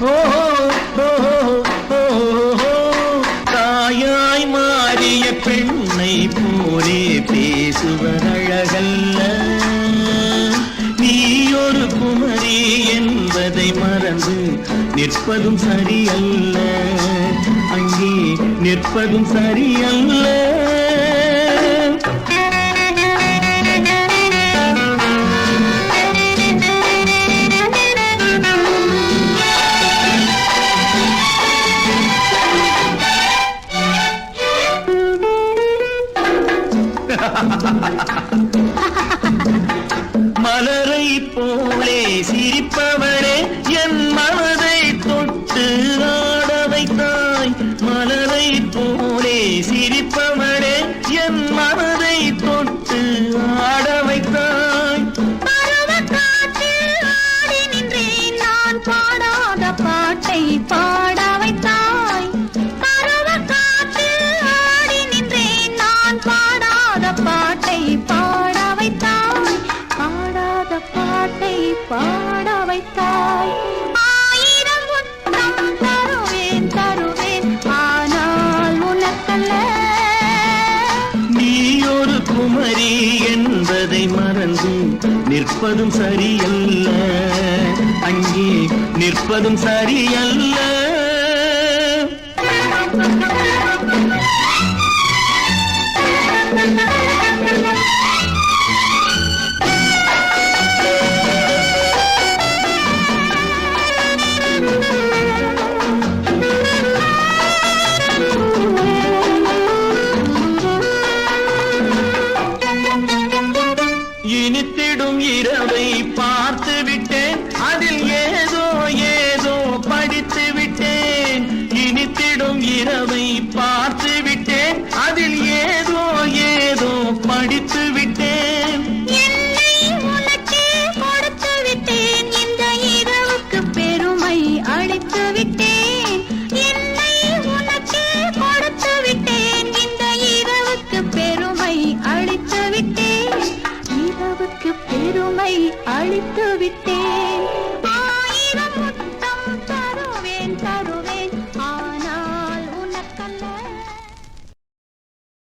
ஓ தாயாய் மாறிய பெண்ணை போலே பேசுவதழகல்ல. நீ ஒரு குமரி என்பதை மறந்து நிற்பதும் சரியல்ல, அங்கே நிற்பதும் சரியல்ல. மலரை போலே சிரிப்பவளே என் மனதை தொட்டு ஆட வைத்தாய். மலரை போலே சிரிப்பவளே என் மனதை தொட்டு ஆட வைத்தாய். பருவக்காற்றில் ஆடி நின்றேன் நான் பாடாத பாட்டை பாட வைத்தாய். பருவக்காற்றில் ஆடி நின்றேன் நான் பாடாத பாட்டை பாட வைத்தாய். பாடாத பாட்டை பாட வைத்தாய். ஆயிரம் முத்தம் தருவேன் தருவேன், ஆனால் உனக்கல்ல. நீ ஒரு குமரி என்பதை மறந்து நிற்பதும் சரியல்ல, அங்கே நிற்பதும் சரியல்ல. இனித்திடும் இரவை பார்த்து விட்டேன், அதில் ஏதோ ஏதோ படித்து விட்டேன். இனித்திடும் இரவை பார்த்து விட்டேன், அதில் ஏதோ ஏதோ படித்து விட்டேன். என்னை உனக்கே கொடுத்து விட்டேன், இந்த இரவுக்கு பெருமை அளித்து விட்டேன். என்னை உனக்கே கொடுத்து விட்டேன், இந்த இரவுக்கு பெருமை அளித்து விட்டேன். இரவுக்கு பெருமை அளித்து விட்டேன்.